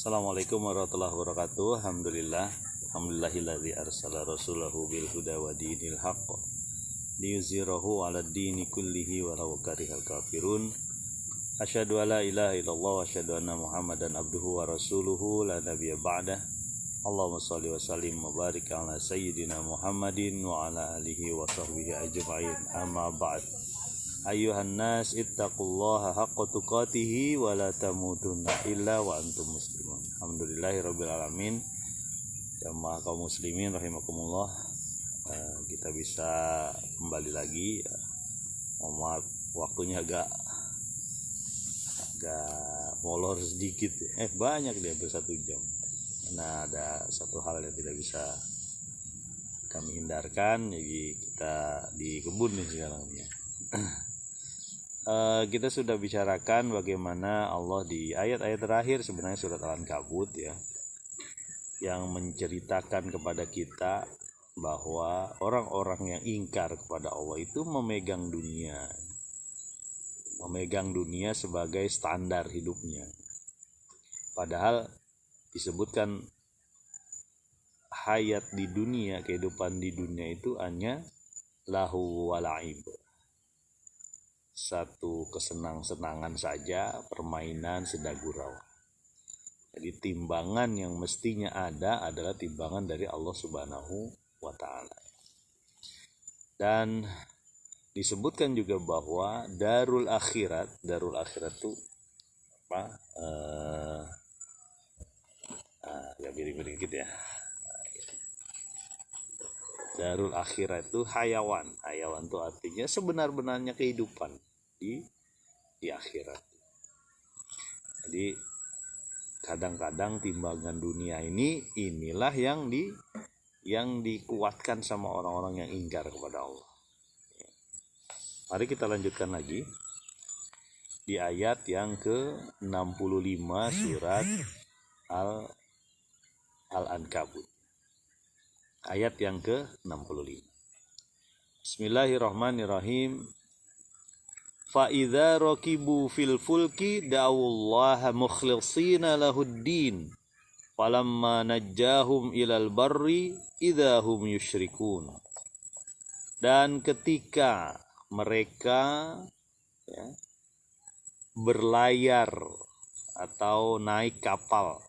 Assalamualaikum warahmatullahi wabarakatuh. Alhamdulillahilladzi arsala rasulahu bil huda wa dinil haqq liyuzhirahu 'alad dini kullihi walau karihal kafirun. Asyhadu an la ilaha illallah wa asyhadu anna Muhammadan abduhu wa rasuluhu la nabiyya ba'dah. Allahumma shalli wa sallim wa barik ala sayyidina Muhammadin wa ala alihi wa sahbihi ajma'in. Amma ba'd. Ayyuhan nas ittaqullaha haqqa tuqatih wa la tamutunna illa wa antum muslimun. Alhamdulillahirabbil alamin. Jamaah kaum muslimin rahimakumullah, kita bisa kembali lagi. Mohon waktunya agak molor sedikit. Banyak dia hampir 1 jam. Karena ada satu hal yang tidak bisa kami hindarkan, jadi kita di kebun nih sekarang ya. Kita sudah bicarakan bagaimana Allah di ayat-ayat terakhir sebenarnya surat Al-Ankabut ya, yang menceritakan kepada kita bahwa orang-orang yang ingkar kepada Allah itu memegang dunia sebagai standar hidupnya. Padahal disebutkan hayat di dunia, kehidupan di dunia itu hanya lahu walaib, satu kesenang-senangan saja, permainan sedagurau. Jadi timbangan yang mestinya ada adalah timbangan dari Allah Subhanahu wa ta'ala. Dan disebutkan juga bahwa darul akhirat itu apa? Agak miring-miring gitu ya. Darul akhirat itu hayawan itu artinya sebenar-benarnya kehidupan di akhirat. Jadi kadang-kadang timbangan dunia inilah yang dikuatkan sama orang-orang yang ingkar kepada Allah. Mari kita lanjutkan lagi di ayat yang ke-65 surat Al-Ankabut. Ayat yang ke-65. Bismillahirrahmanirrahim. Fa idza raqibu fil fulki da'ullaha mukhlishina lahuddin falamma najjahum ilal barri idza hum yusyrikun. Dan ketika mereka berlayar atau naik kapal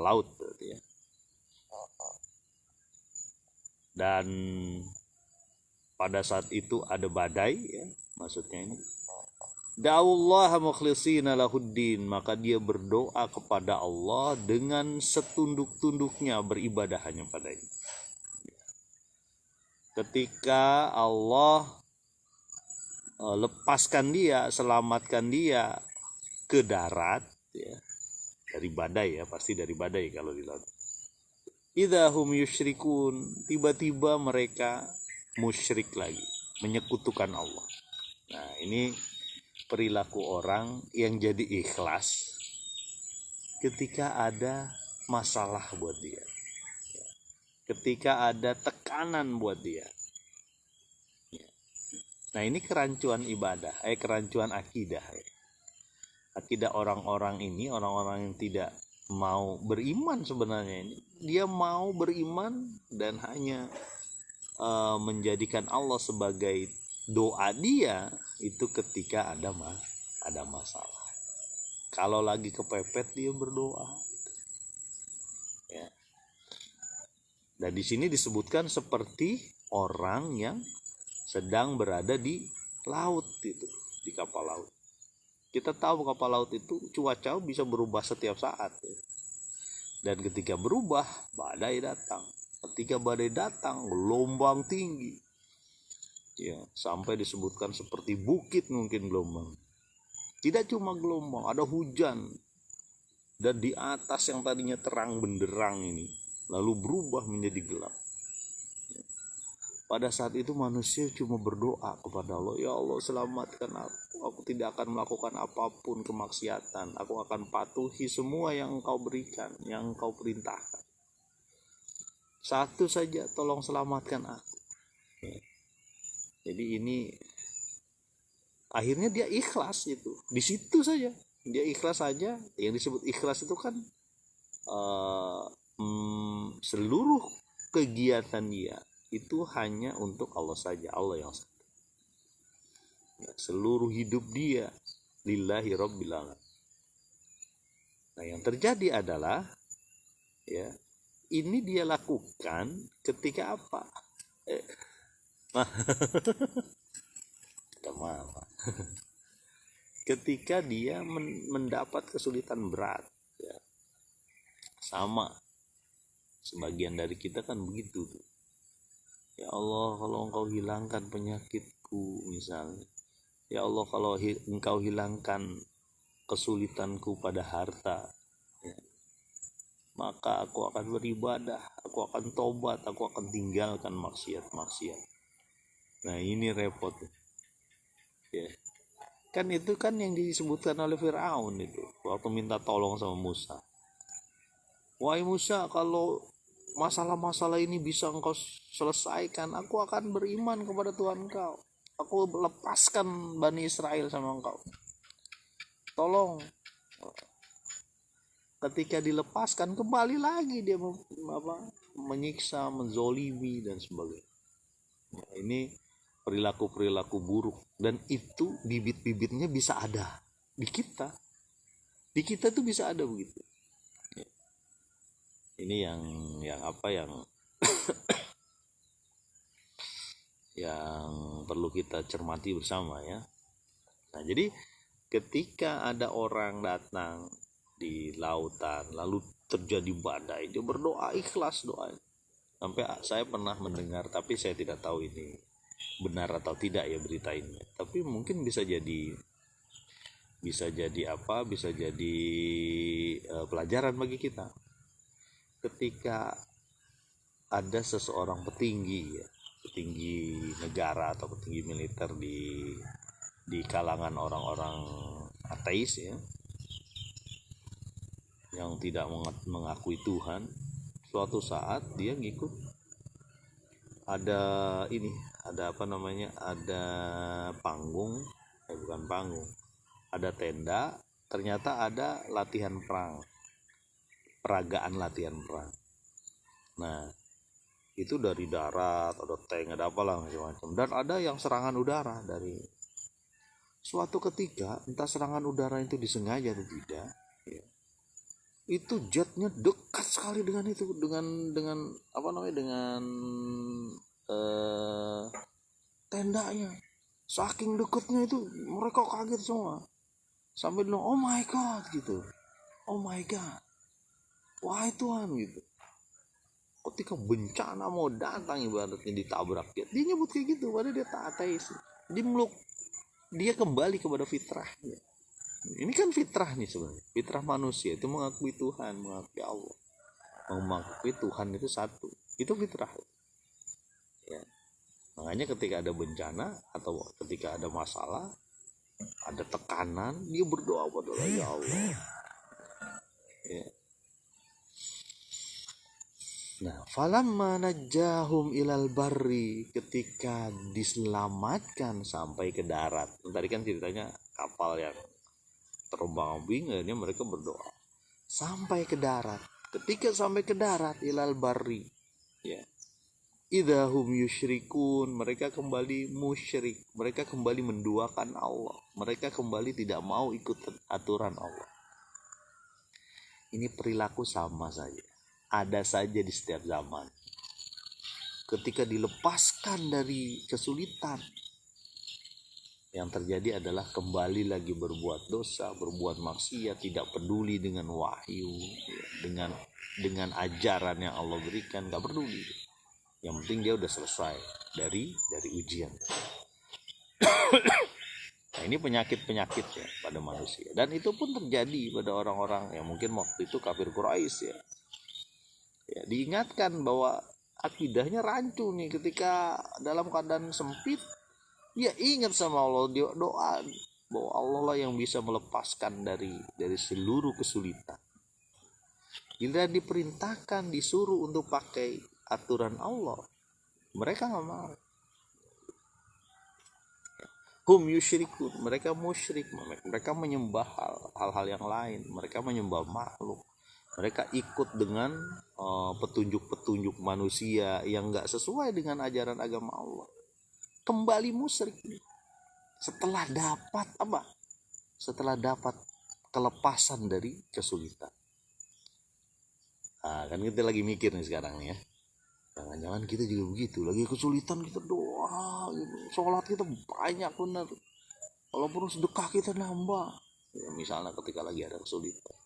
laut berarti ya, dan pada saat itu ada badai ya, maksudnya ini da'ullaha mukhlishina lahuddin, maka dia berdoa kepada Allah dengan setunduk-tunduknya, beribadah hanya padanya. Ketika Allah lepaskan dia, selamatkan dia ke darat ya, dari badai ya, pasti dari badai kalau di laut. Idza hum yusyrikun, tiba-tiba mereka musyrik lagi, menyekutukan Allah. Nah, ini perilaku orang yang jadi ikhlas ketika ada masalah buat dia, ketika ada tekanan buat dia. Nah, ini kerancuan ibadah, kerancuan akidah. Akidah orang-orang ini, orang-orang yang tidak mau beriman sebenarnya ini, dia mau beriman dan hanya menjadikan Allah sebagai doa dia itu ketika ada masalah. Kalau lagi kepepet dia berdoa. Ya. Dan di sini disebutkan seperti orang yang sedang berada di laut itu, di kapal laut. Kita tahu kapal laut itu cuaca bisa berubah setiap saat. Dan ketika berubah, badai datang. Ketika badai datang, gelombang tinggi. Ya, sampai disebutkan seperti bukit mungkin gelombang. Tidak cuma gelombang, ada hujan. Dan di atas yang tadinya terang benderang ini, lalu berubah menjadi gelap. Pada saat itu manusia cuma berdoa kepada Allah, ya Allah selamatkan aku tidak akan melakukan apapun kemaksiatan, aku akan patuhi semua yang Engkau berikan, yang Engkau perintahkan. Satu saja, tolong selamatkan aku. Jadi ini akhirnya dia ikhlas itu, di situ saja dia ikhlas saja. Yang disebut ikhlas itu kan seluruh kegiatan dia itu hanya untuk Allah saja, Allah yang satu. Ya, seluruh hidup dia lillahi rabbil alamin. Nah, yang terjadi adalah ya, ini dia lakukan ketika apa? Ketika dia mendapat kesulitan berat, ya. Sama sebagian dari kita kan begitu tuh. Ya Allah, kalau engkau hilangkan penyakitku misalnya, ya Allah, kalau engkau hilangkan kesulitanku pada harta, ya, maka aku akan beribadah, aku akan tobat, aku akan tinggalkan maksiat. Nah, ini repot ya. Kan itu kan yang disebutkan oleh Firaun itu waktu minta tolong sama Musa. Wahai Musa, kalau masalah-masalah ini bisa engkau selesaikan, aku akan beriman kepada Tuhan engkau. Aku lepaskan Bani Israel sama engkau. Tolong. Ketika dilepaskan, kembali lagi dia menyiksa, menzolimi dan sebagainya. Nah, ini perilaku buruk, dan itu bibit-bibitnya bisa ada di kita. Di kita tuh bisa ada begitu. Ini yang yang perlu kita cermati bersama ya. Nah, jadi ketika ada orang datang di lautan lalu terjadi badai, dia berdoa ikhlas doa. Sampai saya pernah mendengar, tapi saya tidak tahu ini benar atau tidak ya berita ini. Tapi mungkin bisa jadi pelajaran bagi kita. Ketika ada seseorang petinggi negara atau petinggi militer di kalangan orang-orang ateis ya, yang tidak mengakui Tuhan, suatu saat dia ngikut ada panggung, bukan panggung, ada tenda, ternyata ada latihan perang, peragaan latihan perang. Nah, itu dari darat, ada tank, ada apalah macam-macam, dan ada yang serangan udara. Dari suatu ketika, entah serangan udara itu disengaja atau tidak ya, itu jetnya dekat sekali dengan tendanya. Saking dekatnya itu mereka kaget semua, sampai bilang oh my god gitu, oh my god, wahai Tuhan gitu. Ketika bencana mau datang ibaratnya ditabrak dia nyebut kayak gitu, padahal dia tak ateis. Dia kembali kepada fitrahnya. Ini kan fitrah nih sebenarnya, fitrah manusia itu mengakui Tuhan, mengakui Allah, mengakui Tuhan itu satu, itu fitrah ya. Makanya ketika ada bencana atau ketika ada masalah, ada tekanan, dia berdoa pada Allah, ya Allah ya. Nah, falamma najahum ilal barri, ketika diselamatkan sampai ke darat. Tadi kan ceritanya kapal yang terombang-ambing, akhirnya mereka berdoa sampai ke darat. Ketika sampai ke darat, ilal barri ya, idahum yusyrikun, mereka kembali musyrik, mereka kembali menduakan Allah, mereka kembali tidak mau ikut aturan Allah. Ini perilaku sama saja, ada saja di setiap zaman. Ketika dilepaskan dari kesulitan, yang terjadi adalah kembali lagi berbuat dosa, berbuat maksiat, tidak peduli dengan wahyu, dengan ajaran yang Allah berikan, gak peduli. Yang penting dia udah selesai dari ujian. Nah, ini penyakit ya pada manusia, dan itu pun terjadi pada orang-orang yang mungkin waktu itu kafir Quraisy ya. Ya, diingatkan bahwa akidahnya rancu nih, ketika dalam keadaan sempit dia ingat sama Allah, dia doa bahwa Allah lah yang bisa melepaskan dari seluruh kesulitan. Bila diperintahkan, disuruh untuk pakai aturan Allah, mereka nggak mau. hum yusyrikun, mereka musyrik, mereka menyembah hal-hal yang lain, mereka menyembah makhluk, mereka ikut dengan petunjuk-petunjuk manusia yang enggak sesuai dengan ajaran agama Allah. Kembali musyrik setelah dapat apa? Setelah dapat kelepasan dari kesulitan. Nah, kan kita lagi mikir nih sekarang ya. Jangan-jangan kita juga begitu, lagi kesulitan kita doa gitu. Sholat kita banyak benar, walaupun sedekah kita nambah ya, misalnya ketika lagi ada kesulitan.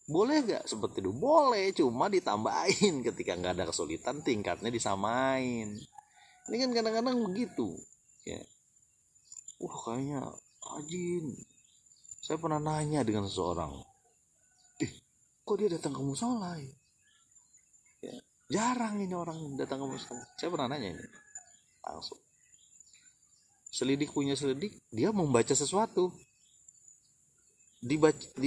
Boleh gak seperti itu? Boleh, cuma ditambahin. Ketika nggak ada kesulitan tingkatnya disamain. Ini kan kadang-kadang begitu ya. Kayaknya rajin. Saya pernah nanya dengan seseorang, kok dia datang ke musola ya? Jarang ini orang datang ke musola. Saya pernah nanya ini langsung. Selidik punya selidik, dia membaca sesuatu.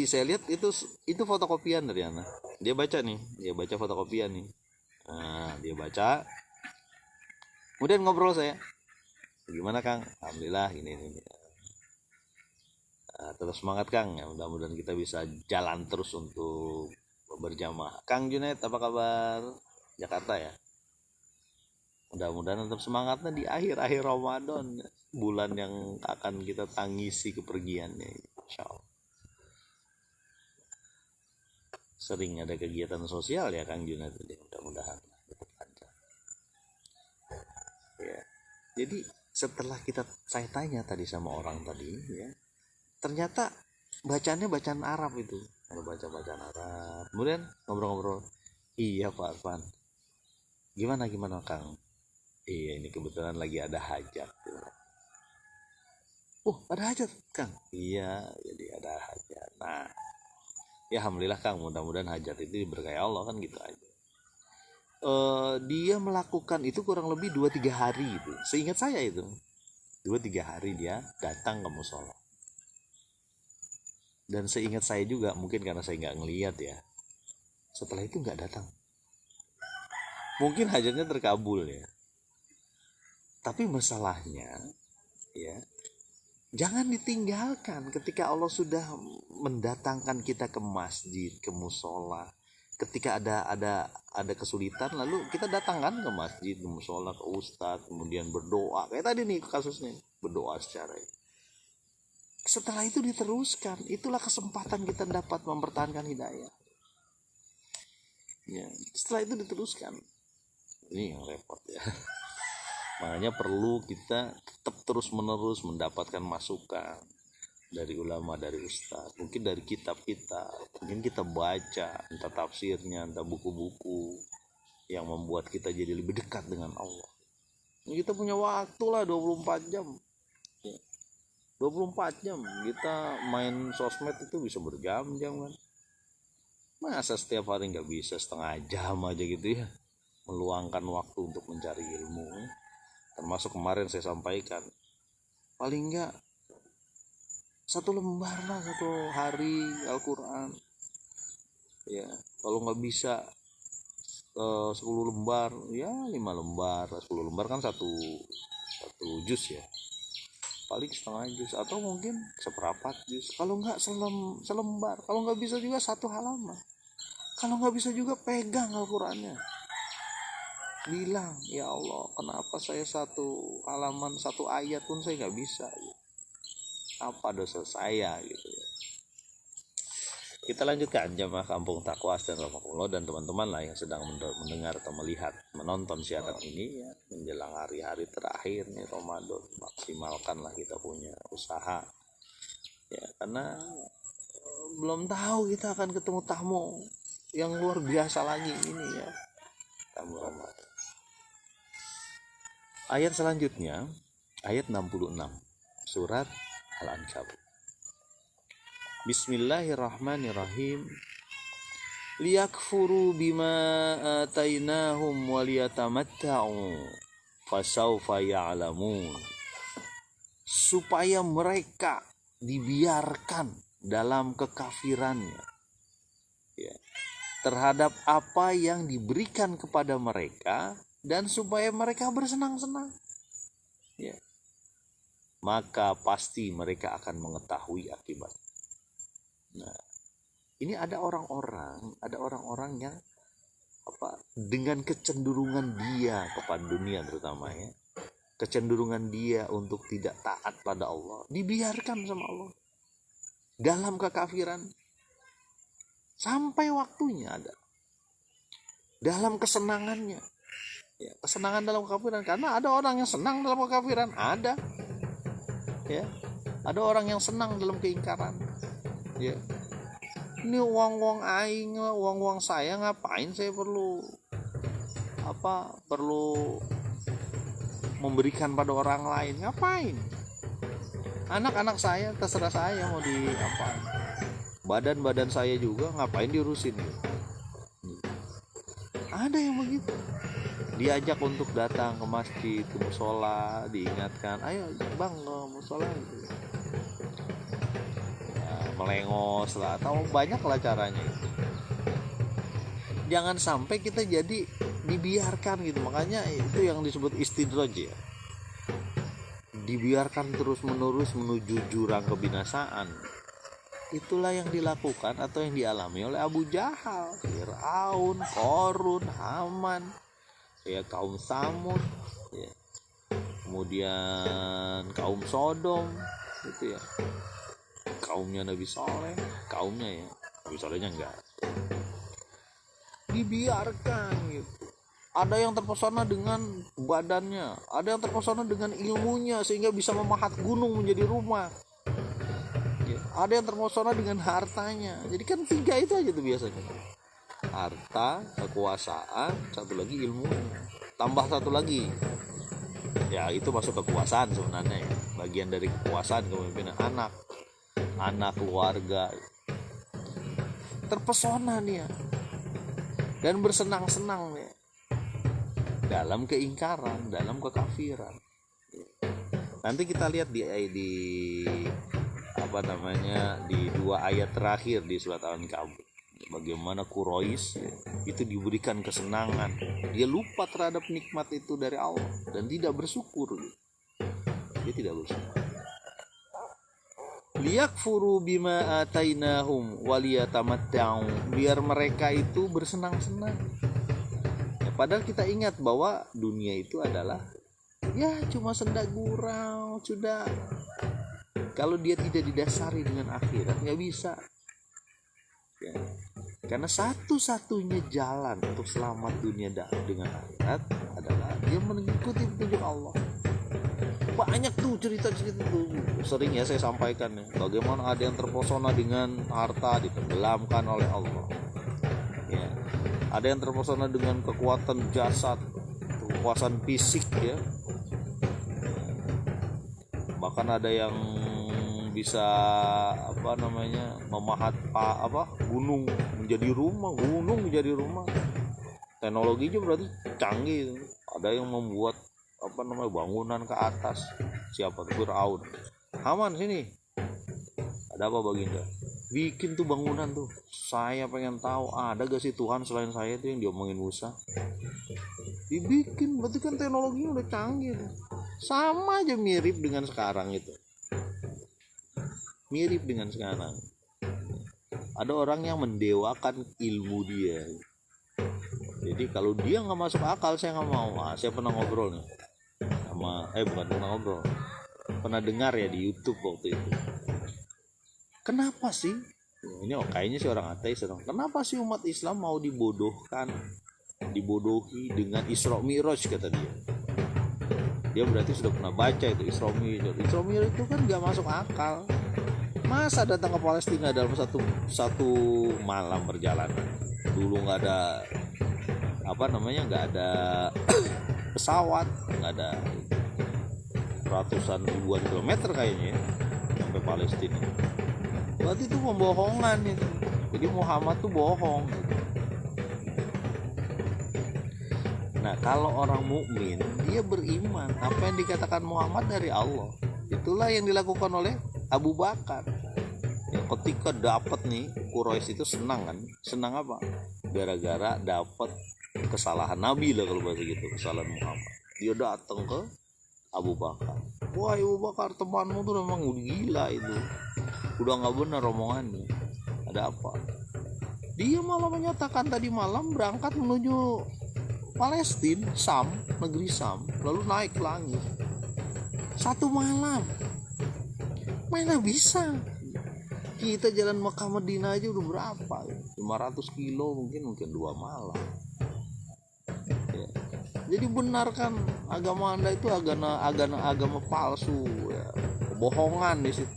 Saya lihat itu fotokopian dari Ana. Dia baca fotokopian nih. Nah, dia baca. Kemudian ngobrol saya. Gimana Kang? Alhamdulillah ini. Terus semangat Kang, ya mudah-mudahan kita bisa jalan terus untuk berjamaah. Kang Junaid apa kabar? Jakarta ya. Mudah-mudahan tetap semangatnya di akhir-akhir Ramadan, bulan yang akan kita tangisi kepergiannya, insyaallah. Sering ada kegiatan sosial ya Kang Junaid, mudah-mudahan tetap lancar. Ya. Jadi setelah saya tanya tadi sama orang tadi ya, ternyata bacaannya bacaan Arab itu. Kalau baca bacaan Arab, kemudian ngobrol-ngobrol. Iya Pak Arfan. Gimana Kang? Iya ini kebetulan lagi ada hajat. Ada hajat Kang? Iya, jadi ada hajat. Nah, ya alhamdulillah Kang, mudah-mudahan hajat itu diberkahi Allah kan gitu aja. Dia melakukan itu kurang lebih 2-3 hari itu. Seingat saya itu 2-3 hari dia datang ke musola. Dan seingat saya juga, mungkin karena saya nggak ngelihat ya, setelah itu nggak datang. Mungkin hajatnya terkabul ya. Tapi masalahnya ya, jangan ditinggalkan ketika Allah sudah mendatangkan kita ke masjid, ke musola. Ketika ada kesulitan, lalu kita datang kan ke masjid, ke musola, ke ustadz, kemudian berdoa. Kayak tadi nih kasusnya, berdoa secara ini. Setelah itu diteruskan, itulah kesempatan kita dapat mempertahankan hidayah ya. Setelah itu diteruskan, ini yang repot ya. Makanya perlu kita tetap terus menerus mendapatkan masukan dari ulama, dari ustaz, mungkin dari kitab kita, mungkin kita baca entah tafsirnya, entah buku-buku yang membuat kita jadi lebih dekat dengan Allah. Kita punya waktu lah 24 jam 24 jam kita main sosmed itu bisa berjam-jam kan. Masa setiap hari nggak bisa setengah jam aja gitu ya meluangkan waktu untuk mencari ilmu. Termasuk kemarin saya sampaikan, paling nggak 1 lembar lah 1 hari Al-Quran ya. Kalau nggak bisa 10 lembar ya 5 lembar. 10 lembar kan satu juz ya, paling setengah juz atau mungkin seperempat juz. Kalau nggak selembar, kalau nggak bisa juga 1 halaman. Kalau nggak bisa juga pegang Al-Qurannya, bilang ya Allah, kenapa saya 1 halaman 1 ayat pun saya nggak bisa ya. Apa dosa saya gitu ya. Kita lanjutkan jamaah Kampung Taqwa dan Rahmatullah dan teman-teman lah yang sedang mendengar atau melihat, menonton siaran ini ya, menjelang hari-hari terakhir nih Ramadan. Maksimalkanlah kita punya usaha ya, karena belum tahu kita akan ketemu tamu yang luar biasa lagi ini ya, tamu Ramadan. Ayat selanjutnya ayat 66 surat Al-Ankabut. Bismillahirrahmanirrahim. Liyakfuru bima atainahum waliyatamatta'u fasawfa ya'lamun. Supaya mereka dibiarkan dalam kekafirannya ya, terhadap apa yang diberikan kepada mereka, dan supaya mereka bersenang-senang ya. maka pasti mereka akan mengetahui akibat. Nah, ini ada orang-orang yang dengan kecenderungan dia kepada dunia terutama ya, kecenderungan dia untuk tidak taat pada Allah, dibiarkan sama Allah dalam kekafiran sampai waktunya ada, dalam kesenangannya ya, kesenangan dalam kekafiran. Karena ada orang yang senang dalam kekafiran, ada ya, ada orang yang senang dalam keingkaran ya. Ini uang aing, uang saya, ngapain saya perlu memberikan pada orang lain, ngapain? Anak-anak saya terserah saya mau diapain, badan saya juga ngapain diurusin. Ada yang begitu, diajak untuk datang ke masjid, ke musola, diingatkan, ayo bang ke musola gitu. Melengos lah, atau banyak lah caranya itu. Jangan sampai kita jadi dibiarkan gitu. Makanya itu yang disebut istidraj ya, dibiarkan terus menerus menuju jurang kebinasaan. Itulah yang dilakukan atau yang dialami oleh Abu Jahal, Fir'aun, Qarun, Haman ya, kaum Samud ya, kemudian kaum Sodom gitu ya, kaumnya Nabi Saleh, kaumnya ya, Nabi Salehnya enggak, dibiarkan gitu. Ada yang terpesona dengan badannya, ada yang terpesona dengan ilmunya sehingga bisa memahat gunung menjadi rumah ya. Ada yang terpesona dengan hartanya. Jadi kan 3 itu aja tuh biasanya, harta, kekuasaan, satu lagi ilmunya, tambah satu lagi ya, itu masuk kekuasaan sebenarnya ya, bagian dari kekuasaan kepemimpinan, anak keluarga. Terpesona dia dan bersenang-senang dia dalam keingkaran, dalam kekafiran. Nanti kita lihat di di 2 ayat terakhir di surat Al-Ankabut, bagaimana Quraisy itu diberikan kesenangan, dia lupa terhadap nikmat itu dari Allah dan tidak bersyukur. Dia tidak bersyukur. Liyakfuru bima atainahum waliyatamatta'u, biar mereka itu bersenang-senang ya, padahal kita ingat bahwa dunia itu adalah ya cuma senda gurau sudah. Kalau dia tidak didasari dengan akhirat nggak bisa ya. Karena satu-satunya jalan untuk selamat dunia dengan akhirat adalah dia mengikuti petunjuk Allah. Banyak tuh cerita-cerita tuh, sering ya saya sampaikan ya, bagaimana ada yang terpesona dengan harta ditenggelamkan oleh Allah ya. Ada yang terpesona dengan kekuatan jasad, kekuatan fisik ya. Bahkan ada yang bisa memahat gunung menjadi rumah. Teknologinya berarti canggih. Ada yang membuat bangunan ke atas. Siapa tuh? Fir'aun. Haman sini. Ada apa Baginda? Bikin tuh bangunan tuh. Saya pengen tahu ada gak sih Tuhan selain saya tuh yang diomongin Musa. Dibikin, berarti kan teknologinya udah canggih tuh. Sama aja mirip dengan sekarang itu. Mirip dengan sekarang. Ada orang yang mendewakan ilmu dia. Jadi kalau dia nggak masuk akal saya nggak mau. Saya pernah ngobrol nih sama pernah dengar ya di YouTube waktu itu. Kenapa sih ini kayaknya sih orang ateis, kenapa sih umat Islam mau dibodohi dengan Isra Mi'raj, kata dia. Dia berarti sudah pernah baca itu Isra Mi'raj itu kan nggak masuk akal. Masa datang ke Palestina dalam satu malam perjalanan. Dulu nggak ada nggak ada pesawat, nggak ada, ratusan ribuan kilometer kayaknya sampai Palestina. Berarti itu pembohongan itu. Jadi Muhammad tuh bohong. Nah, kalau orang mukmin dia beriman apa yang dikatakan Muhammad dari Allah. Itulah yang dilakukan oleh Abu Bakar. Ya, ketika dapat nih Quraisy itu senang kan? Senang apa? Gara-gara dapat kesalahan Nabi lah kalau bahasa gitu, kesalahan Muhammad. Dia datang ke Abu Bakar. Wah, Abu Bakar, temanmu tuh memang udah gila itu, udah nggak benar omongannya. Ada apa? Dia malah menyatakan tadi malam berangkat menuju Palestina, Sam, negeri Sam, lalu naik ke langit. 1 malam. Mana bisa? Kita jalan Mekah Madinah aja udah berapa ya? 500 kilo mungkin 2 malam. Ya. Jadi benar kan agama Anda itu agama palsu ya. Bohongan di situ.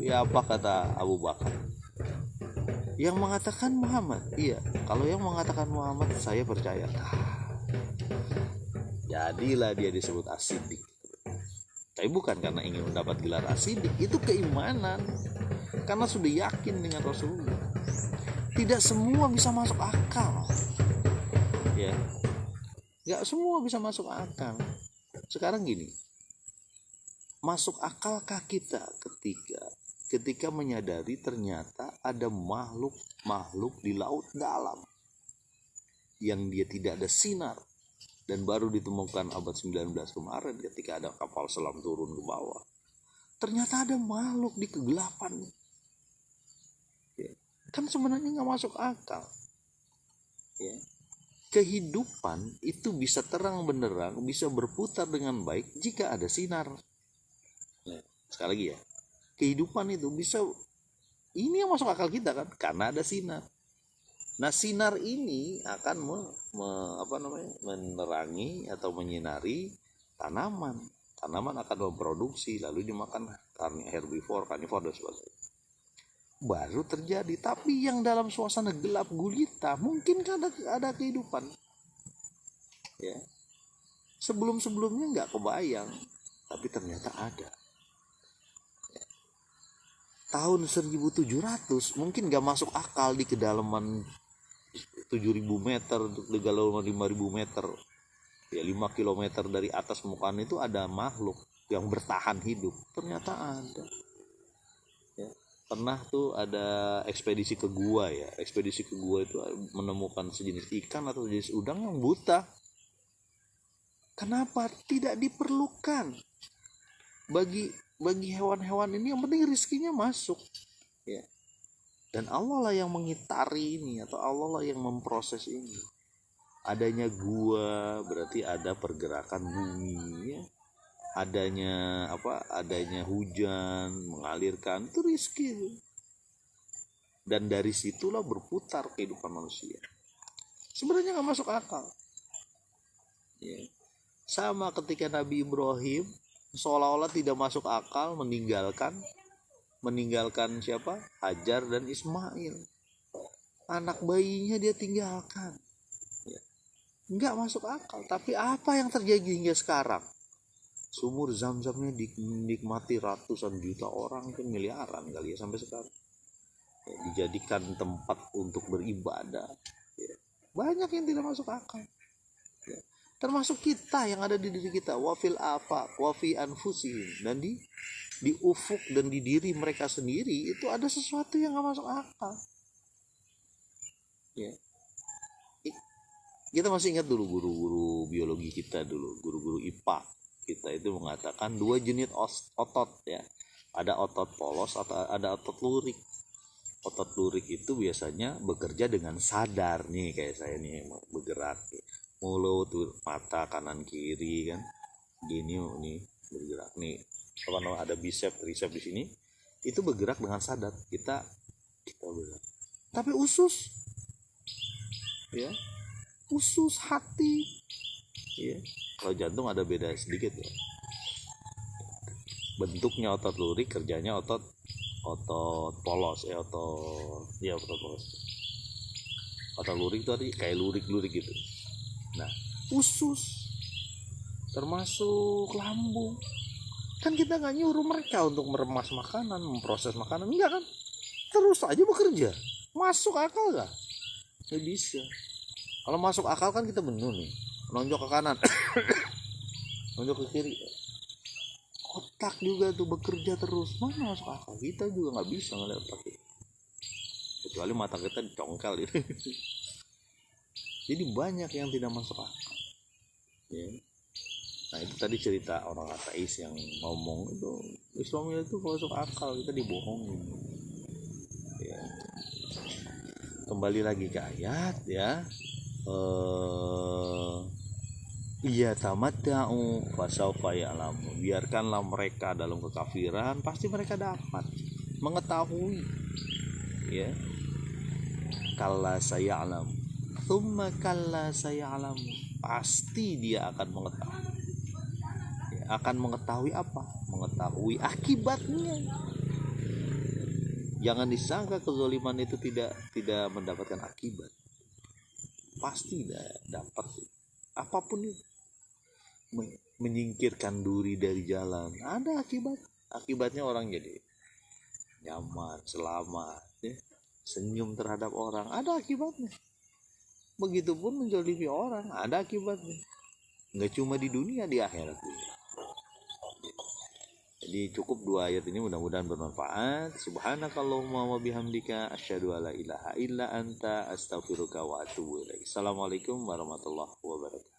Ya apa kata Abu Bakar? Yang mengatakan Muhammad. Iya, kalau yang mengatakan Muhammad saya percaya. Jadilah dia disebut As-Siddiq. Tapi bukan karena ingin mendapat gelar As-Siddiq, itu keimanan. Karena sudah yakin dengan Rasulullah. Tidak semua bisa masuk akal. Ya. Enggak semua bisa masuk akal. Sekarang gini. Masuk akalkah kita ketika menyadari ternyata ada makhluk di laut dalam yang dia tidak ada sinar, dan baru ditemukan abad 19 kemarin ketika ada kapal selam turun ke bawah. Ternyata ada makhluk di kegelapan. Ya. Kan sebenarnya nggak masuk akal. Ya. Kehidupan itu bisa terang benderang, bisa berputar dengan baik jika ada sinar. Nah, sekali lagi ya, kehidupan itu bisa, ini yang masuk akal kita kan, karena ada sinar. Nah, sinar ini akan menerangi atau menyinari tanaman. Tanaman akan memproduksi, lalu dimakan herbivore, carnivore dan sebagainya. Baru terjadi. Tapi yang dalam suasana gelap gulita, mungkin kan ada kehidupan. Ya. Sebelumnya nggak kebayang, tapi ternyata ada. Tahun 1700 mungkin gak masuk akal di kedalaman 7.000 meter, di kedalaman 5.000 meter, ya 5 kilometer dari atas permukaan itu ada makhluk yang bertahan hidup. Ternyata ada. Ya. Pernah tuh ada ekspedisi ke gua ya. Ekspedisi ke gua itu menemukan sejenis ikan atau sejenis udang yang buta. Kenapa? Tidak diperlukan bagi hewan-hewan ini, yang penting rezekinya masuk ya. Dan Allah lah yang mengitari ini, atau Allah lah yang memproses ini. Adanya gua berarti ada pergerakan bumi ya. Adanya hujan mengalirkan, itu rezeki itu. Dan dari situlah berputar kehidupan manusia. Sebenarnya nggak masuk akal ya. Sama ketika Nabi Ibrahim seolah-olah tidak masuk akal meninggalkan siapa? Hajar dan Ismail. Anak bayinya dia tinggalkan. Ya. Enggak masuk akal. Tapi apa yang terjadi hingga sekarang? Sumur Zam-Zamnya dinikmati ratusan juta orang, kan miliaran kali ya sampai sekarang. Ya, dijadikan tempat untuk beribadah. Ya. Banyak yang tidak masuk akal. Ya. Termasuk kita yang ada di diri kita, wafil afaq wafi anfusihim, dan di ufuk dan di diri mereka sendiri itu ada sesuatu yang gak masuk akal ya. Kita masih ingat dulu guru-guru biologi kita dulu, guru-guru IPA kita itu mengatakan 2 jenis otot ya, ada otot polos atau ada otot lurik. Otot lurik itu biasanya bekerja dengan sadar nih, kayak saya nih bergerak nih. Mulut, mata kanan kiri kan, gini nih bergerak nih, ada tricep di sini, itu bergerak dengan sadar, kita bergerak. Tapi usus ya, usus hati ya, kalau jantung ada beda sedikit ya, bentuknya otot lurik, kerjanya otot polos otot polos. Otot lurik itu kayak lurik gitu. Nah, usus termasuk lambung, kan kita nggak nyuruh mereka untuk meremas makanan, memproses makanan, enggak kan, terus aja bekerja. Masuk akal nggak? Nggak bisa. Kalau masuk akal kan kita bener nih, nonjok ke kanan nonjok ke kiri, otak juga tuh bekerja terus, mana masuk akal? Kita juga nggak bisa ngeliat otak kita, kecuali mata kita dicongkel gitu. Jadi banyak yang tidak masuk akal ya. Nah itu tadi cerita orang ateis yang ngomong itu Islam itu masuk akal, kita dibohongin ya. Kembali lagi ke ayat ya, iya tamatta'u fasawfa ya'lamu, biarkanlah mereka dalam kekafiran, pasti mereka dapat mengetahui ya. Kalla saya'lamu tsumma kalla saya'lamu, pasti dia akan mengetahui ya, akan mengetahui apa? Mengetahui akibatnya. Jangan disangka kezaliman itu tidak mendapatkan akibat, pasti dapat. Apapun itu, menyingkirkan duri dari jalan ada akibatnya, orang jadi nyaman, selamat ya. Senyum terhadap orang ada akibatnya. Begitupun menjolimi orang ada akibatnya, nggak cuma di dunia, di akhirat juga. Jadi cukup 2 ayat ini, mudah-mudahan bermanfaat. Subhanakallahumma wa bihamdika asyhadu alla ilaha illa anta astaghfiruka wa atubu ilaik. Assalamualaikum warahmatullahi wabarakatuh.